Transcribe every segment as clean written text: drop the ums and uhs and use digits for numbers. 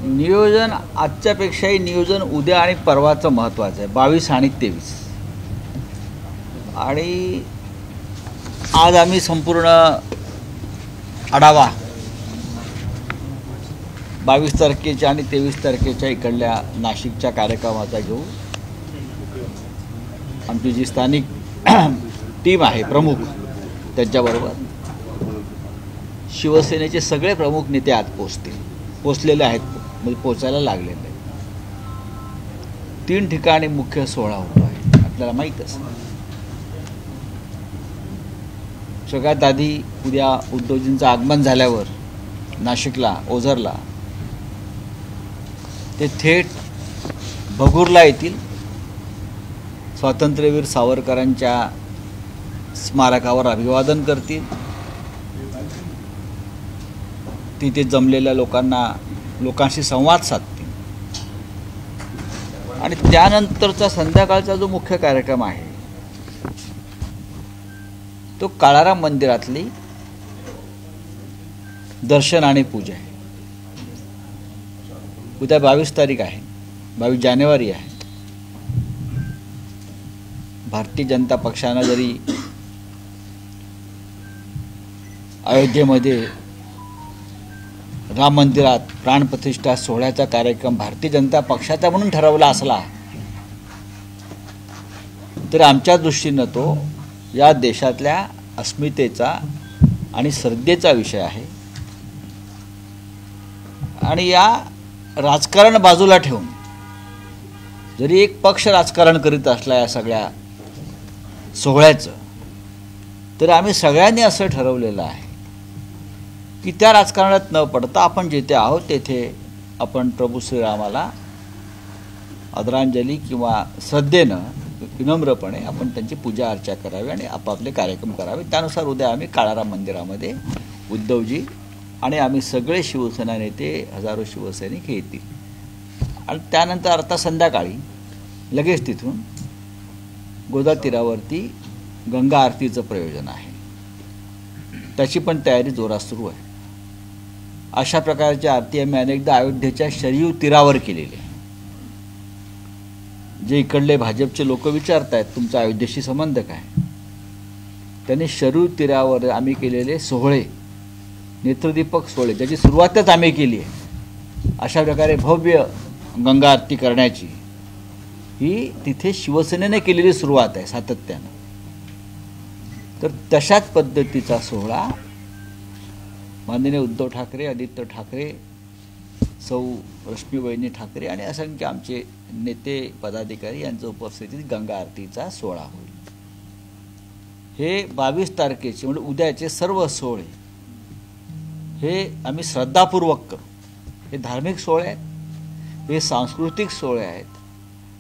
नियोजन आजच्यापेक्षाही नियोजन उद्या आणि परवाचं महत्त्वाचं आहे, 22 आणि 23. आणि आज आम्ही संपूर्ण आढावा 22 तारखेच्या आणि 23 तारखेच्या इकडल्या नाशिकच्या कार्यक्रमाचा घेऊ. आमची जी स्थानिक टीम आहे प्रमुख, त्यांच्याबरोबर शिवसेनेचे सगळे प्रमुख नेते आज पोचलेले आहेत, म्हणजे पोचायला लागलेले आहेत. 3 ठिकाणी मुख्य सोहळा होतो आहे, आपल्याला माहीतच. सगळ्यात आधी उद्या उद्धवजींचं आगमन झाल्यावर नाशिकला, ओझरला ते थेट भगूरला येतील. स्वातंत्र्यवीर सावरकरांच्या स्मारकावर अभिवादन करतील. तिथे जमलेल्या लोकांशी संवाद साधतील. आणि त्यानंतरचा संध्याकाळचा जो मुख्य कार्यक्रम आहे तो काळाराम मंदिरातली दर्शन आणि पूजा आहे. उद्या 22 तारीख आहे, 22 जानेवारी आहे. भारतीय जनता पक्षानं जरी अयोध्येमध्ये राम मंदिरात प्राणप्रतिष्ठा सोहळ्याचा कार्यक्रम भारतीय जनता पक्षाचा म्हणून ठरवला असला तर आमच्या दृष्टीनं तो या देशातल्या अस्मितेचा आणि श्रद्धेचा विषय आहे. आणि या राजकारण बाजूला ठेवून जरी एक पक्ष राजकारण करीत असला या सगळ्या सोहळ्याचं, तर आम्ही सगळ्यांनी असं ठरवलेलं आहे की त्या राजकारणात न पडता आपण जिथे आहोत तेथे आपण प्रभू श्रीरामाला आदरांजली किंवा श्रद्धेनं विनम्रपणे आपण त्यांची पूजा अर्चा करावी आणि आपापले कार्यक्रम करावे. त्यानुसार उद्या आम्ही काळाराम मंदिरामध्ये उद्धवजी आणि आम्ही सगळे शिवसेना नेते, हजारो शिवसैनिक येतील. आणि त्यानंतर आता संध्याकाळी लगेच तिथून गोदा तीरावरती गंगा आरतीचं प्रयोजन आहे, त्याची पण तयारी जोरात सुरू आहे. अशा प्रकारची आरती आम्ही अनेकदा अयोध्येच्या शरयू तीरावर केलेली आहे. जे इकडले भाजपचे लोक विचारत आहेत तुमचा अयोध्येशी संबंध काय, त्यांनी शरयू तीरावर आम्ही केलेले सोहळे, नेत्रदीपक सोहळे, ज्याची सुरुवातच आम्ही केली आहे, अशा प्रकारे भव्य गंगा आरती करण्याची ही तिथे शिवसेनेने केलेली सुरुवात आहे सातत्यानं. तर तशाच पद्धतीचा सोहळा माननीय उद्धव ठाकरे, आदित्य ठाकरे, सौ रश्मीवहिनी ठाकरे आणि असंख्य आमचे नेते पदाधिकारी यांच्या उपस्थितीत गंगा आरतीचा सोहळा होईल. हे 22 तारखेचे म्हणजे उद्याचे सर्व सोहळे हे आम्ही श्रद्धापूर्वक करू. हे धार्मिक सोहळे आहेत, हे सांस्कृतिक सोहळे आहेत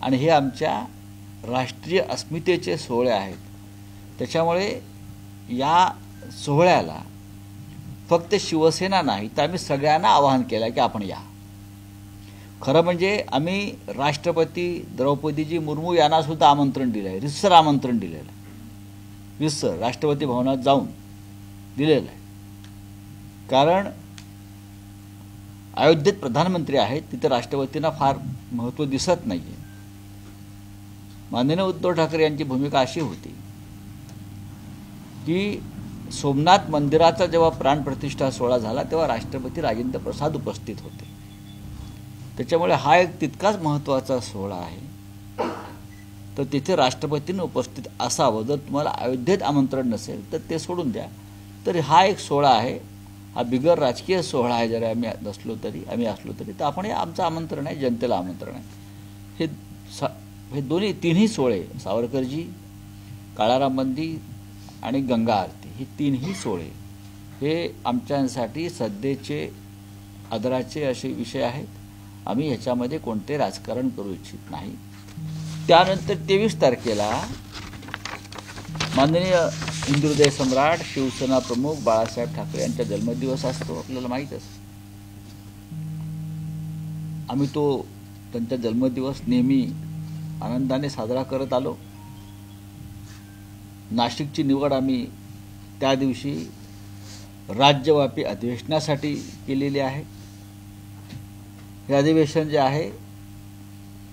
आणि हे आमच्या राष्ट्रीय अस्मितेचे सोहळे आहेत. त्याच्यामुळे या सोहळ्याला फक्त शिवसेना नाही तर आम्ही सगळ्यांना आवाहन केलं की आपण या. खरं म्हणजे आम्ही राष्ट्रपती द्रौपदीजी मुर्मू यांना सुद्धा आमंत्रण दिलं आहे, रितसर आमंत्रण दिलेलं आहे, रितसर राष्ट्रपती भवनात जाऊन दिलेलं आहे. कारण अयोध्येत प्रधानमंत्री आहेत, तिथे राष्ट्रपतींना फार महत्त्व दिसत नाही आहे. माननीय उद्धव ठाकरे यांची भूमिका अशी होती की सोमनाथ मंदिराचा जेव्हा प्राणप्रतिष्ठा सोहळा झाला तेव्हा राष्ट्रपती राजेंद्र प्रसाद उपस्थित होते. त्याच्यामुळे हा एक तितकाच महत्त्वाचा सोहळा आहे, तर तिथे राष्ट्रपतींनी उपस्थित असावं. जर तुम्हाला अयोध्येत आमंत्रण नसेल तर ते सोडून द्या. तर हा एक सोहळा आहे, हा बिगर राजकीय सोहळा आहे. जर आम्ही असलो तरी तर आपण हे आमचं आमंत्रण आहे, जनतेला आमंत्रण आहे. हे तिन्ही सोहळे, सावरकरजी, काळाराम मंदिर आणि गंगा आरती, हे तिन्ही सोहळे हे आमच्यासाठी श्रद्धेचे, आदराचे असे विषय आहेत. आम्ही ह्याच्यामध्ये कोणते राजकारण करू इच्छित नाही. त्यानंतर 23 तारखेला माननीय हिंदुहृदय सम्राट, शिवसेना प्रमुख बाळासाहेब ठाकरे यांचा जन्मदिवस असतो, आपल्याला माहीतच. आम्ही तो त्यांचा जन्मदिवस नेहमी आनंदाने साजरा करत आलो. नाशिकची निवड आम्ही त्या दिवशी राज्यव्यापी अधिवेशनासाठी केलेली आहे. हे अधिवेशन जे आहे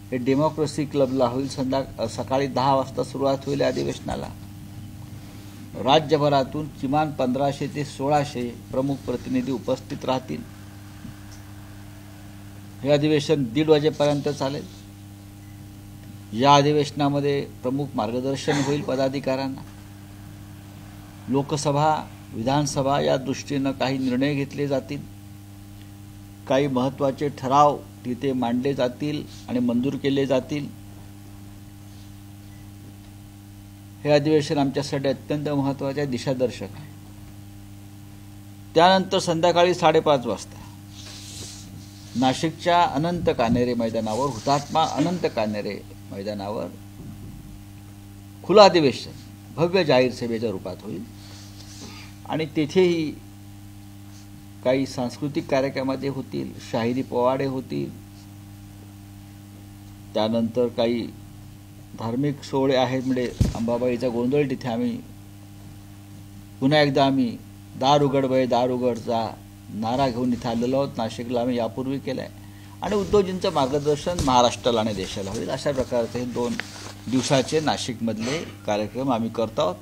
हे डेमोक्रेसी क्लबला होईल. सकाळी 10 वाजता सुरुवात होईल अधिवेशनाला. राज्यभरातून किमान 1500 ते 1600 प्रमुख प्रतिनिधी उपस्थित राहतील. हे अधिवेशन 1:30 वाजेपर्यंत चालेल. या अधिवेशनामध्ये प्रमुख मार्गदर्शन होईल पदाधिकाऱ्यांना. लोकसभा, विधानसभा या दृष्टीनं काही निर्णय घेतले जातील. काही महत्त्वाचे ठराव तिथे मांडले जातील आणि मंजूर केले जातील. हे अधिवेशन आमच्यासाठी अत्यंत महत्त्वाचे दिशादर्शक आहे. त्यानंतर संध्याकाळी 5:30 वाजता नाशिकच्या अनंत कान्हेरे मैदानावर, हुतात्मा अनंत कान्हेरे मैदानावर खुलं अधिवेशन भव्य जाहीर सभेच्या रूपात होईल. आणि तेथेही काही सांस्कृतिक कार्यक्रमामध्ये होतील, शाहिरी पोवाडे होतील. त्यानंतर काही धार्मिक सोहळे आहेत. म्हणजे अंबाबाईचा गोंधळ तिथे आम्ही पुन्हा एकदा दार उघड बाई दार उघडचा नारा घेऊन इथे आलेलो आहोत. नाशिकला आम्ही यापूर्वी केला आहे. आणि उद्धवजींचं मार्गदर्शन महाराष्ट्राला आणि देशाला होईल. अशा प्रकारचे 2 दिवसाचे नाशिकमधले कार्यक्रम आम्ही करतो आहोत.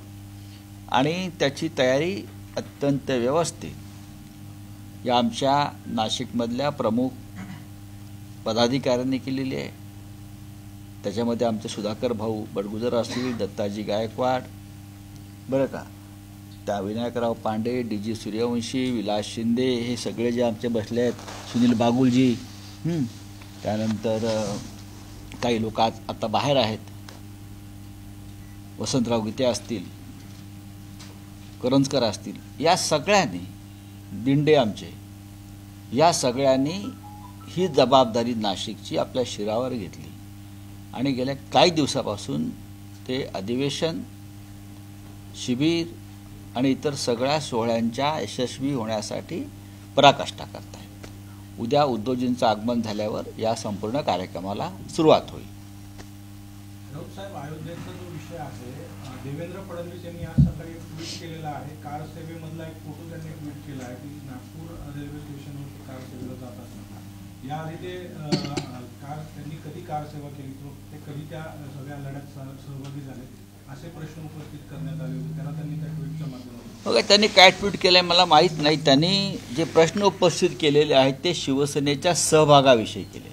आणि त्याची तयारी अत्यंत व्यवस्थित या आमच्या नाशिकमधल्या प्रमुख पदाधिकाऱ्यांनी केलेली आहे. त्याच्यामध्ये आमचे सुधाकर भाऊ बडगुजर असतील, दत्ताजी गायकवाड, बरं का, त्या विनायकराव पांडे, DG सूर्यवंशी, विलास शिंदे, हे सगळे जे आमचे बसले आहेत, सुनील बागुलजी, त्यानंतर काही लोक आता बाहेर आहेत, वसंतराव गीते असतील, करंजकर असतील, या सगळ्यांनी, दिंडे आमचे, या सगळ्यांनी ही जबाबदारी नाशिकची आपल्या शिरावर घेतली. आणि गेल्या काही दिवसापासून ते अधिवेशन, शिबिर आणि इतर सगळ्या सोहळ्यांच्या यशस्वी होण्यासाठी पराकाष्ठा करत आहेत. उद्या उद्धवजींचं आगमन झाल्यावर या संपूर्ण कार्यक्रमाला सुरुवात होईल. साहेब, अयोध्येचा जो विषय आहे, देवेंद्र फडणवीस यांनी आज सकाळी ट्विट केलेला आहे. कार सेवेमधला एक फोटो त्यांनी ट्विट केला आहे की नागपूर रेल्वे स्टेशनवर कार सेवेला जात असताना याआधी ते त्यांनी कधी कार सेवा केली, ते कधी त्या सगळ्या लढ्यात सहभागी झाले, असे प्रश्न उपस्थित करण्यात आले होते. त्याला त्यांनी त्या ट्विटच्या माध्यमातून बघा, त्यांनी काय ट्विट केलंय मला माहीत नाही. त्यांनी जे प्रश्न उपस्थित केलेले आहेत ते शिवसेनेच्या सहभागाविषयी केलेले.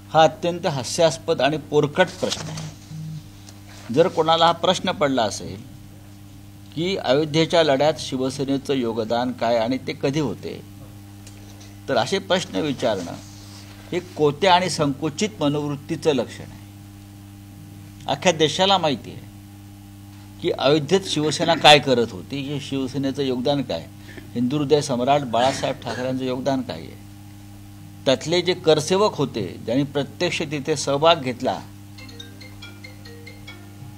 हा अत्यंत हास्यास्पद आणि पोरकट प्रश्न आहे. जर कोणाला हा प्रश्न पडला असेल की अयोध्येच्या लढ्यात शिवसेनेचं योगदान काय आणि ते कधी होते, तर असे प्रश्न विचारणं हे कोत्या आणि संकुचित मनोवृत्तीचं लक्षण आहे. अख्ख्या देशाला माहिती आहे की अयोध्येत शिवसेना काय करत होती, हे शिवसेनेचं योगदान काय, हिंदू हृदय सम्राट बाळासाहेब ठाकरेंचं योगदान काय आहे. त्यातले जे करसेवक होते, ज्यांनी प्रत्यक्ष तिथे सहभाग घेतला,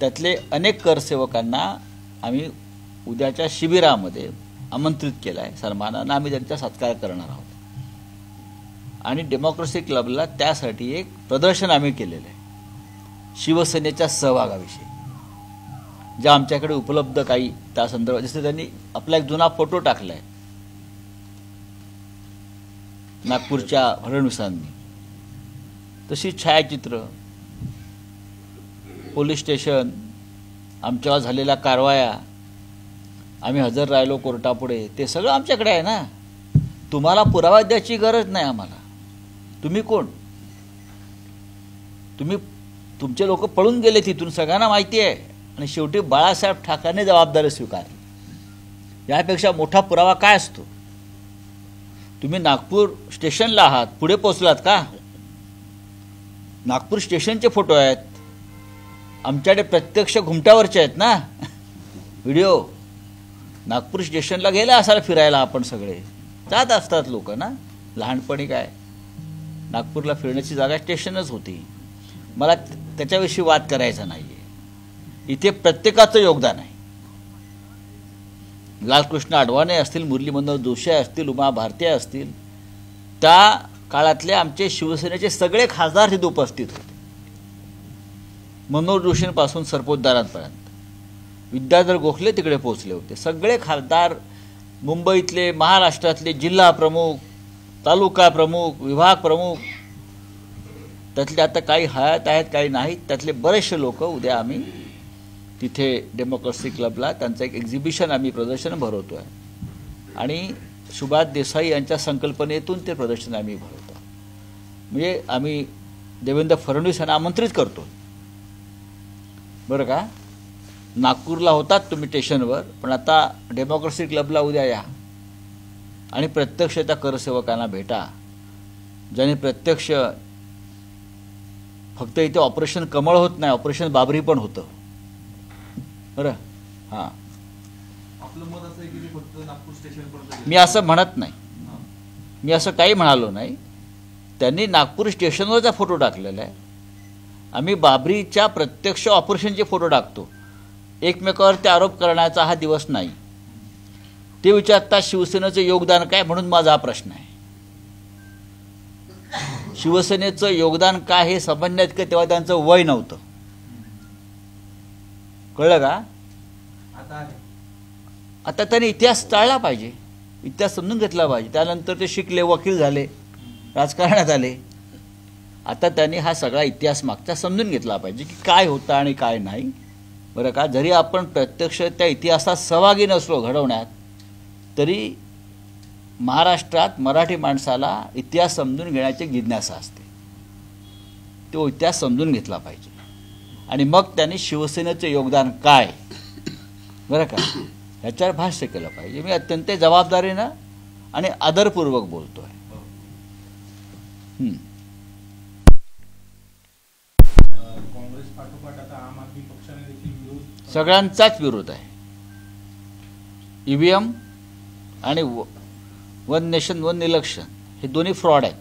त्यातले अनेक करसेवकांना आम्ही उद्याच्या शिबिरामध्ये आमंत्रित केलं आहे सन्मानानं. आम्ही त्यांचा सत्कार करणार आहोत. आणि डेमोक्रेसी क्लबला त्यासाठी एक प्रदर्शन आम्ही केलेलं आहे शिवसेनेच्या सहभागाविषयी, ज्या आमच्याकडे उपलब्ध काही त्या संदर्भात. जसं त्यांनी आपला एक जुना फोटो टाकला आहे नागपूरच्या फडणवीसांनी, तशी छायाचित्र, पोलीस स्टेशन, आमच्यावर झालेल्या कारवाया, आम्ही हजर राहिलो कोर्टापुढे, ते सगळं आमच्याकडे आहे ना. तुम्हाला पुरावा द्यायची गरज नाही आम्हाला. तुम्ही कोण? तुमचे लोक पळून गेले तिथून, सगळ्यांना माहिती आहे. आणि शेवटी बाळासाहेब ठाकरेंनी जबाबदारी स्वीकारली. यापेक्षा मोठा पुरावा काय असतो? तुम्ही नागपूर स्टेशनला आहात, पुढे पोहोचलात का? नागपूर स्टेशनचे फोटो आहेत आमच्याकडे, प्रत्यक्ष घुमट्यावरचे आहेत ना व्हिडिओ. नागपूर स्टेशनला गेले असाल फिरायला, आपण सगळे जात असतात लोक ना. लहानपणी काय नागपूरला फिरण्याची जागा स्टेशनच होती. मला त्याच्याविषयी वाद करायचा नाही आहे. इथे प्रत्येकाचं योगदान आहे. लालकृष्ण अडवाणी असतील, मुरली मनोहर जोशी असतील, उमा भारती असतील, त्या काळातले आमचे शिवसेनेचे सगळे खासदार तिथे उपस्थित होते. मनोहर जोशींपासून सरपोतदारांपर्यंत. विद्याधर गोखले तिकडे पोहोचले होते. सगळे खासदार, मुंबईतले, महाराष्ट्रातले जिल्हा प्रमुख, तालुका प्रमुख, विभाग प्रमुख, त्यातले आता काही हयात आहेत काही नाहीत, त्यातले बरेचसे लोक उद्या आम्ही तिथे डेमोक्रेसी क्लबला त्यांचं एक एक्झिबिशन आम्ही प्रदर्शन भरवतो आहे आणि सुभाष देसाई यांच्या संकल्पनेतून ते प्रदर्शन आम्ही भरवतो. म्हणजे आम्ही देवेंद्र फडणवीस यांना आमंत्रित करतो. बरं का, नागपूरला होतात तुम्ही स्टेशनवर, पण आता डेमोक्रेसी क्लबला उद्या या आणि प्रत्यक्ष त्या करसेवकांना भेटा, ज्याने प्रत्यक्ष फक्त इथे ऑपरेशन कमळ होत नाही, ऑपरेशन बाबरी पण होतं. बरं, हां, आपलं मत असं आहे की फक्त नागपूर स्टेशनपर्यंत. मी असं म्हणत नाही, मी असं काही म्हणालो नाही. त्यांनी नागपूर स्टेशनवरचा फोटो टाकलेला आहे. आम्ही बाबरीच्या प्रत्यक्ष ऑपरेशनचे फोटो टाकतो. एकमेकावर ते आरोप करण्याचा हा दिवस नाही. ते विचारतात शिवसेनेचं योगदान काय, म्हणून माझा हा प्रश्न आहे. शिवसेनेचं योगदान काय हे समजण्यात का तेव्हा त्यांचं वय नव्हतं. कळलं का? आता त्यांनी इतिहास टाळला पाहिजे, इतिहास समजून घेतला पाहिजे. त्यानंतर ते शिकले, वकील झाले, राजकारणात आले. आता त्यांनी हा सगळा इतिहास मागचा समजून घेतला पाहिजे की काय होतं आणि काय नाही. बरं का, जरी आपण प्रत्यक्ष त्या इतिहासात सहभागी नसलो घडवण्यात, तरी महाराष्ट्रात मराठी माणसाला इतिहास समजून घेण्याची जिज्ञासा असते. तो इतिहास समजून घेतला पाहिजे आणि मग त्यांनी शिवसेनेचं योगदान काय, बरं का, ह्याच्यावर भाष्य केलं पाहिजे. मी अत्यंत जबाबदारीनं आणि आदरपूर्वक बोलतो आहे. काँग्रेस पाठोपाठ आता आम आदमी पक्षाने देखील विरोध, सगळ्यांचाच विरोध आहे. ईव्हीएम आणि वन नेशन वन इलेक्शन हे दोन्ही फ्रॉड आहेत.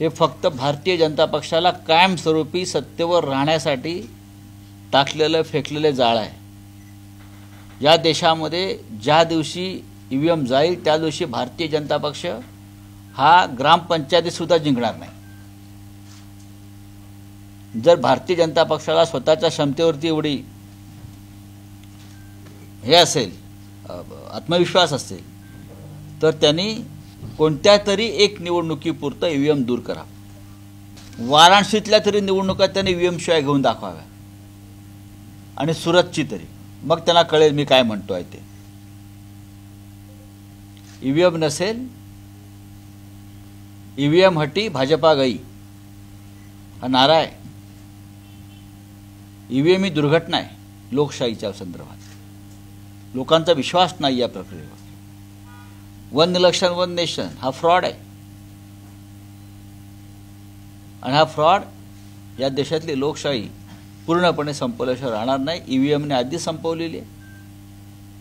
हे फक्त भारतीय जनता पक्षाला कायमस्वरूपी सत्तेवर राहण्यासाठी टाकलेलं फेकलेलं जाळ आहे. या देशामध्ये ज्या दिवशी ईव्हीएम जाईल त्या दिवशी भारतीय जनता पक्ष हा ग्रामपंचायतीसुद्धा जिंकणार नाही. जर भारतीय जनता पक्षाला स्वतःच्या क्षमतेवरती एवढी हे असेल, आत्मविश्वास असेल, तर त्यांनी कोणत्या तरी एक निवडणुकीपुरतं ईव्हीएम दूर करा. वाराणसीतल्या तरी निवडणुका त्यांनी ईव्हीएम शिवाय घेऊन दाखवाव्या आणि सुरतची तरी, मग त्यांना कळेल मी काय म्हणतो आहे ते. ईव्हीएम नसेल, ईव्हीएम हटी भाजपा गई हा नारा आहे. ईव्हीएम ही दुर्घटना आहे लोकशाहीच्या संदर्भात. लोकांचा विश्वास नाही या प्रक्रियेवर. वन इलेक्शन वन नेशन हा फ्रॉड आहे आणि हा फ्रॉड या देशातली लोकशाही पूर्णपणे संपवल्याशिवाय राहणार नाही. ईव्हीएमने आधी संपवलेली आहे,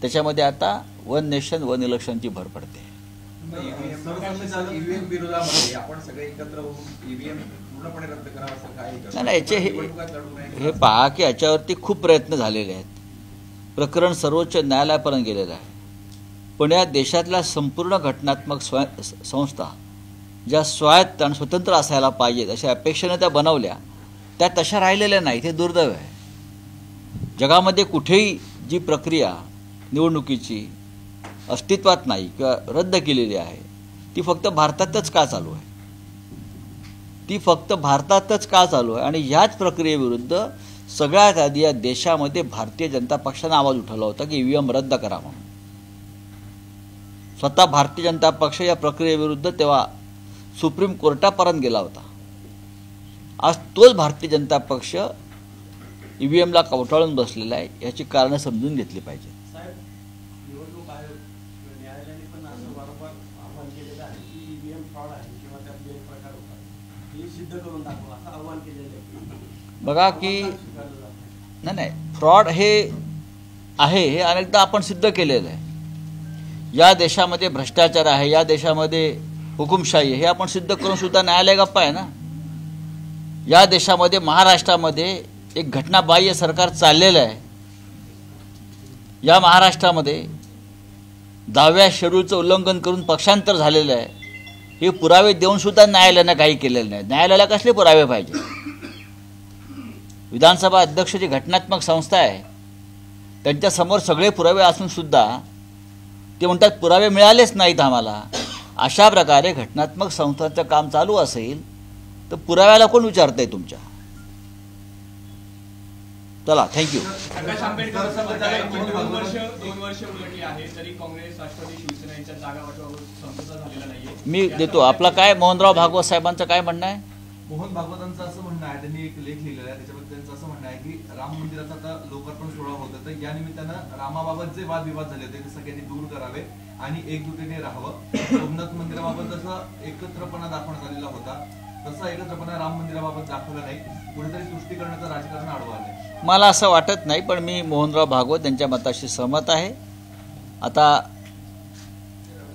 त्याच्यामध्ये आता वन नेशन वन इलेक्शनची भर पडते. ईव्हीएम विरोधामध्ये आपण सगळे एकत्र होऊन ईव्हीएम पूर्णपणे रद्द करावं असं काय? नाही, याचे हे पहा की याच्यावरती खूप प्रयत्न झालेले आहेत. प्रकरण सर्वोच्च न्यायालयापर्यंत गेलेलं आहे. पण या देशातल्या संपूर्ण घटनात्मक संस्था ज्या स्वायत्त आणि स्वतंत्र असायला पाहिजेत अशा अपेक्षेने त्या बनवल्या, त्या तशा राहिलेल्या नाहीत. हे दुर्दैव आहे. जगामध्ये कुठेही जी प्रक्रिया निवडणुकीची अस्तित्वात नाही किंवा रद्द केलेली आहे, ती फक्त भारतातच का चालू आहे? ती फक्त भारतातच का चालू आहे? आणि ह्याच प्रक्रियेविरुद्ध सगळ्यात आधी या देशामध्ये भारतीय जनता पक्षाने आवाज उठवला होता की ईव्हीएम रद्द करा म्हणून. स्वतः भारतीय जनता पक्ष या प्रक्रियेविरुद्ध तेव्हा सुप्रीम कोर्टापर्यंत गेला होता. आज तोच भारतीय जनता पक्ष ईव्हीएमला कवटाळून बसलेला आहे. याची कारणं समजून घेतली पाहिजे. निवडणूक आयोग न्यायालयाने पण असं वारंवार आव्हान केलेलं आहे की ईव्हीएम फ्रॉड आहे किंवा त्यात गैरप्रकार होतात, हे सिद्ध करून दाखवा असं आव्हान केलेलं आहे. बघा की नाही, फ्रॉड हे आहे हे अनेकदा आपण सिद्ध केलेलं आहे. या देशामध्ये भ्रष्टाचार आहे, या देशामध्ये हुकुमशाही आहे, हे आपण सिद्ध करून सुद्धा न्यायालय गप्पा आहे ना. या देशामध्ये महाराष्ट्रामध्ये एक घटनाबाह्य सरकार चाललेलं आहे. या महाराष्ट्रामध्ये 10व्या शेड्यूलचं उल्लंघन करून पक्षांतर झालेलं आहे. हे पुरावे देऊन सुद्धा न्यायालयानं काही केलेलं नाही. न्यायालयाला कसले पुरावे पाहिजे? विधानसभा अध्यक्ष जी घटनात्मक संस्था आहे त्यांच्यासमोर सगळे पुरावे असून सुद्धा ते म्हणतात पुरावे मिळालेच नाहीत आम्हाला. अशा प्रकारे घटनात्मक संस्थांचं काम चालू असेल तर पुराव्याला कोण विचारतंय तुमच्या? चला, थँक्यू. प्रकाश आंबेडकर असं म्हणतात की 2 वर्ष उलटली आहे तरी काँग्रेस, राष्ट्रवादी, शिवसेना यांच्या जागा वाटपावर समझोता झालेला नाहीये. मी देतो. आपला काय मोहनराव भागवत साहेबांचं काय म्हणणं आहे? मोहन भागवतांचं असं म्हणणं आहे, त्यांनी एक लेख लिहिलेला आहे, त्याच्यामध्ये त्यांचं असं म्हणणं आहे की राम मंदिराचा आता लोकार्पण सोहळा होतं, तर या निमित्तानं रामाबाबत जे वादविवाद झाले होते ते सगळ्यांनी दूर करावे आणि एकजुटीने राहावं. सोमनाथ मंदिराबाबत जसं एकत्रपणा दाखवण्यात आलेला होता तसा एकत्रपणा राम मंदिराबाबत दाखवला नाही. कुठेतरी तुष्टीकरणाचं राजकारण आडवं आलंय. मला असं वाटत नाही, पण मी मोहनराव भागवत यांच्या मताशी सहमत आहे. आता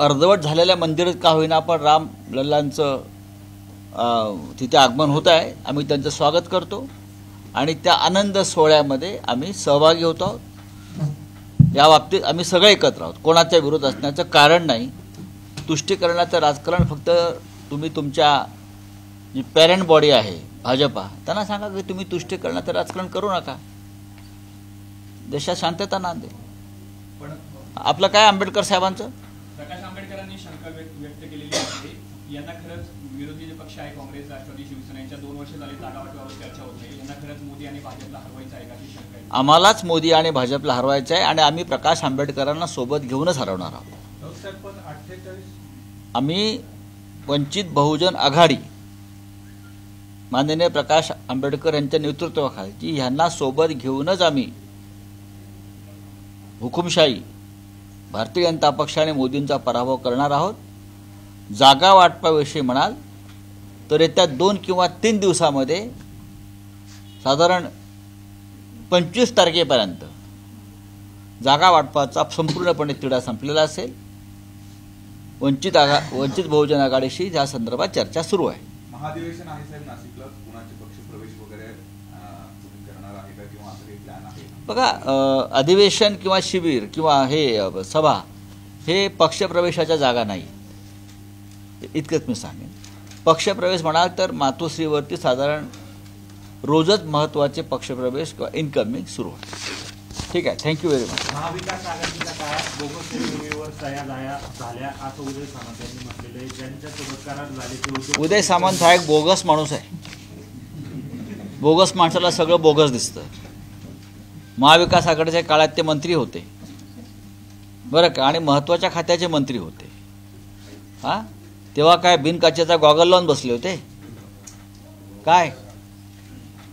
अर्धवट झालेल्या मंदिरात का होईना पण राम लल्लांचं तिथे आगमन होत आहे. आम्ही त्यांचं स्वागत करतो आणि त्या आनंद सोहळ्यामध्ये आम्ही सहभागी होत आहोत. या बाबतीत आम्ही सगळे एकत्र आहोत. कोणाच्या विरोध असण्याचं कारण नाही. तुष्टीकरणाचं राजकारण फक्त तुम्ही तुमच्या जी पॅरेंट बॉडी आहे भाजपा त्यांना सांगा की तुम्ही तुष्टीकरणाचं राजकारण करू नका. देशात शांतता नांदेल. पण आपलं काय आंबेडकर साहेबांचं? प्रकाश आंबेडकरांनी शंका व्यक्त केलेली आहे. यांना खरंच विरोधी जे पक्ष आहे काँग्रेस, राष्ट्रवादी, शिवसेना यांच्या 2 वर्ष झाले जागा वाटपावर चर्चा होत नाही. यांना खरंच मोदी आणि भाजपला हरवायचं आहे का अशी शंका आहे. आम्हालाच मोदी आणि भाजपला हरवायचं आहे आणि आम्ही प्रकाश आंबेडकरांना सोबत घेऊनच हरवणार आहोत. राऊत साहेब, पण 48 आम्ही वंचित बहुजन आघाडी माननीय प्रकाश आंबेडकर यांच्या नेतृत्वाखाली ह्यांना सोबत घेऊनच आम्ही हुकुमशाही भारतीय जनता पक्षाने मोदींचा पराभव करणार आहोत. जागा वाटपाविषयी म्हणाल तर येत्या 2 किंवा 3 दिवसामध्ये साधारण 25 तारखेपर्यंत जागा वाटपाचा संपूर्णपणे तिढा संपलेला असेल. वंचित बहुजन आघाडीशी या संदर्भात चर्चा सुरू आहे. महाधिवेशन आहे साहेब नाशिकला, कुणाचे पक्ष प्रवेश वगैरे तुम्ही करणार आहे का किंवा असं काही प्लॅन आहे? बघा, अधिवेशन किंवा शिबिर किंवा हे सभा हे पक्षप्रवेशाच्या जागा नाही. इतकंच मी सांगेन. पक्षप्रवेश म्हणाल तर मातोश्रीवरती साधारण रोजच महत्त्वाचे पक्षप्रवेश किंवा इनकमिंग सुरू आहे. ठीक आहे, थँक्यू व्हेरी मच. महाविकास आघाडीच्या काळात बोगस एमओयूवर सह्या झाल्या असं उदय सामंत यांनी म्हटलेलं आहे. ज्यांच्यासोबत करार झाले ते होते. उदय सामंत हा एक बोगस माणूस आहे. बोगस माणसाला सगळं बोगस दिसतं. महाविकास आघाडीच्या काळात ते मंत्री होते बरं का, आणि महत्त्वाच्या खात्याचे मंत्री होते. हां, तेव्हा काय बिनकाचेचा गॉगल लावून बसले होते काय?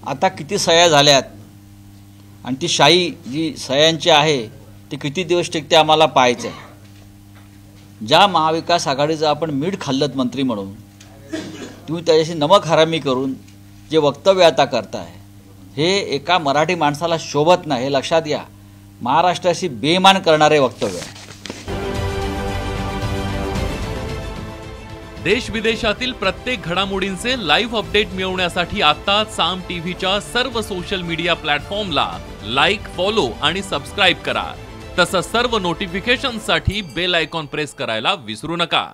आता किती सह्या झाल्यात आणि ती शाही जी सह्यांची आहे ती किती दिवस टिकते आम्हाला पाहायचं आहे. ज्या महाविकास आघाडीचं आपण मीठ खाल्लत मंत्री म्हणून तुम्ही त्याच्याशी नमक हरामी करून जे वक्तव्य आता करताय हे एका मराठी माणसाला शोभत नाही. हे लक्षात घ्या. महाराष्ट्राशी बेईमान करणारे वक्तव्य आहे. देश विदेशातील प्रत्येक घडामोडींचे लाईव्ह अपडेट मिळवण्यासाठी आता साम टीव्हीच्या सर्व सोशल मीडिया प्लॅटफॉर्मला लाईक, फॉलो आणि सबस्क्राईब करा. तसंच सर्व नोटिफिकेशनसाठी बेल आयकॉन प्रेस करायला विसरू नका.